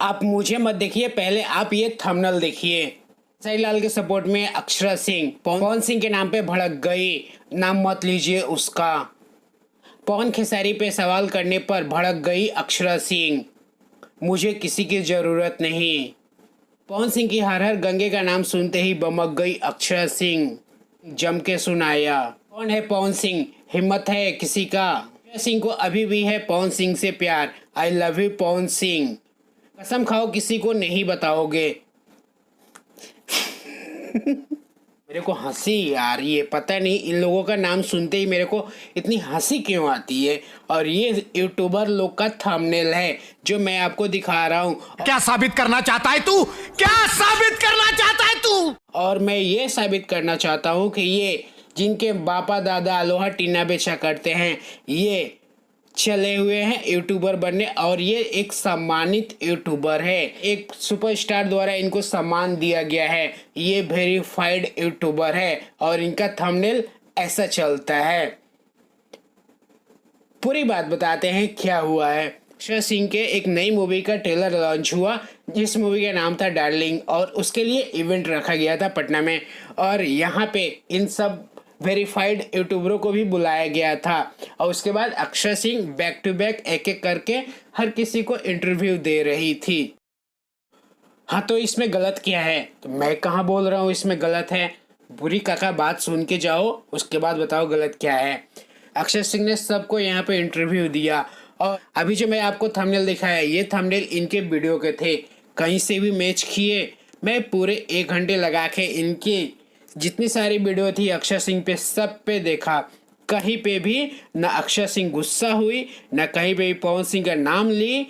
आप मुझे मत देखिए, पहले आप ये थंबनेल देखिए। सही लाल के सपोर्ट में अक्षरा सिंह पवन सिंह के नाम पे भड़क गई, नाम मत लीजिए उसका। पवन खेसारी पे सवाल करने पर भड़क गई अक्षरा सिंह, मुझे किसी की जरूरत नहीं। पवन सिंह की हर हर गंगे का नाम सुनते ही बमक गई अक्षरा सिंह, जम के सुनाया। कौन है पवन सिंह, हिम्मत है किसी का? अक्षरा सिंह को अभी भी है पवन सिंह से प्यार। I love you Pawan Singh, कसम खाओ किसी को नहीं बताओगे। मेरे को हंसी आ रही है, पता नहीं इन लोगों का नाम सुनते ही मेरे को इतनी हंसी क्यों आती है। और ये यूट्यूबर लोग का थंबनेल है जो मैं आपको दिखा रहा हूँ। क्या साबित करना चाहता है तू? क्या साबित करना चाहता है तू? और मैं ये साबित करना चाहता हूँ कि ये जिनके बापा दादा लोहा टीना बेचा करते हैं, ये चले हुए हैं यूट्यूबर बनने। और ये एक सम्मानित यूट्यूबर है, एक सुपरस्टार द्वारा इनको सम्मान दिया गया है। ये वेरीफाइड यूट्यूबर है और इनका थंबनेल ऐसा चलता है। पूरी बात बताते हैं क्या हुआ है। अक्षरा सिंह के एक नई मूवी का ट्रेलर लॉन्च हुआ, जिस मूवी का नाम था डार्लिंग, और उसके लिए इवेंट रखा गया था पटना में। और यहाँ पे इन सब वेरीफाइड यूट्यूबरों को भी बुलाया गया था। और उसके बाद Akshara Singh back to back एक एक करके हर किसी को इंटरव्यू दे रही थी। हाँ, तो इसमें गलत क्या है? तो मैं कहाँ बोल रहा हूँ इसमें गलत है। बुरी काका बात सुन के जाओ, उसके बाद बताओ गलत क्या है। अक्षरा सिंह ने सबको यहाँ पे इंटरव्यू दिया। और अभी जो मैं आपको थंबनेल दिखाया, ये थंबनेल इनके वीडियो के थे, कहीं से भी मैच किए। मैं पूरे 1 घंटे लगा के इनकी जितनी सारी वीडियो थी अक्षरा सिंह पे, सब पे देखा। कहीं पे भी न अक्षरा सिंह गुस्सा हुई, न कहीं पे भी पवन सिंह का नाम ली।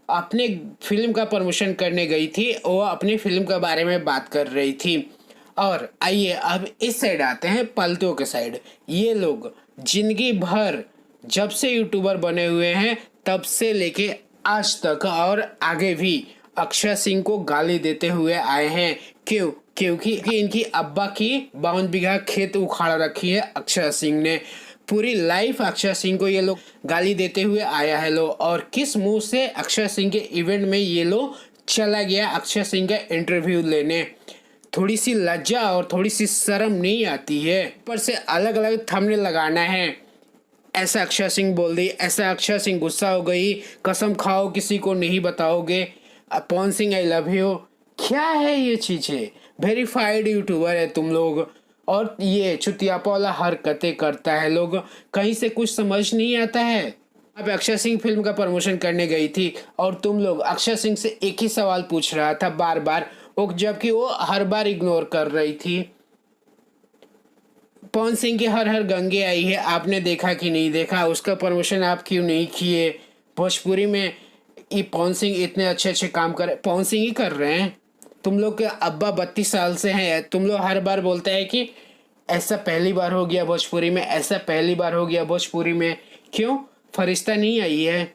अपने फिल्म का प्रमोशन करने गई थी, वो अपनी फिल्म के बारे में बात कर रही थी। और आइए अब इस साइड आते हैं, पलटुओं के साइड। ये लोग जिंदगी भर जब से यूट्यूबर बने हुए हैं तब से लेके आज तक और आगे भी अक्षरा सिंह को गाली देते हुए आए हैं। क्यों? क्योंकि इनकी अब्बा की 52 बीघा खेत उखाड़ रखी है अक्षरा सिंह ने। पूरी लाइफ अक्षरा सिंह को ये लोग गाली देते हुए आया है लो। और किस मुंह से अक्षरा सिंह के इवेंट में ये लोग चला गया अक्षरा सिंह का इंटरव्यू लेने। थोड़ी सी लज्जा और थोड़ी सी शर्म नहीं आती है? ऊपर से अलग अलग थंबनेल लगाना है, ऐसा अक्षरा सिंह बोल दी, ऐसा अक्षरा सिंह गुस्सा हो गई, कसम खाओ किसी को नहीं बताओगे, Pawan Singh I love you. क्या है ये चीजें? वेरीफाइड यूट्यूबर है तुम लोग, और ये चुतियापा वाला हरकतें करता है लोग, कहीं से कुछ समझ नहीं आता है। अब अक्षरा सिंह फिल्म का प्रमोशन करने गई थी और तुम लोग अक्षरा सिंह से एक ही सवाल पूछ रहा था बार बार, जबकि वो हर बार इग्नोर कर रही थी। पवन सिंह की हर हर गंगे आई है, आपने देखा कि नहीं देखा? उसका प्रमोशन आप क्यों नहीं किए? भोजपुरी में ये पवन सिंह इतने अच्छे अच्छे काम कर, पवन सिंह ही कर रहे हैं। तुम लोग के अब्बा 32 साल से हैं, तुम लोग हर बार बोलते हैं कि ऐसा पहली बार हो गया भोजपुरी में, ऐसा पहली बार हो गया भोजपुरी में। क्यों? फरिश्ता नहीं आई है,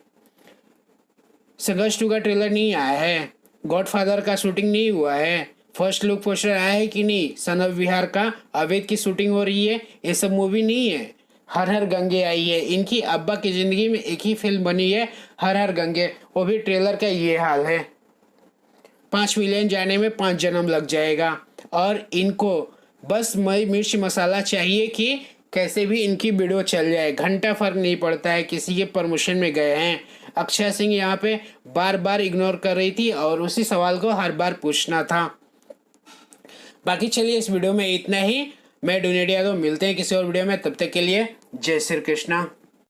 संघर्ष 2 का ट्रेलर नहीं आया है, गॉडफादर का शूटिंग नहीं हुआ है, फर्स्ट लुक पोस्टर आया है कि नहीं, सन ऑफ बिहार का अवैध की शूटिंग हो रही है, ये सब मूवी नहीं है। हर हर गंगे आई है, इनकी अब्बा की जिंदगी में एक ही फिल्म बनी है, हर हर गंगे, वो भी ट्रेलर का ये हाल है। 5 मिलियन जाने में 5 जन्म लग जाएगा। और इनको बस मिर्च मसाला चाहिए कि कैसे भी इनकी वीडियो चल जाए, घंटा फर्क नहीं पड़ता है। किसी के प्रमोशन में गए हैं, अक्षरा सिंह यहाँ पे बार बार इग्नोर कर रही थी और उसी सवाल को हर बार पूछना था। बाकी चलिए इस वीडियो में इतना ही। मैं डोनेट यादव, मिलते हैं किसी और वीडियो में, तब तक के लिए जय श्री कृष्णा।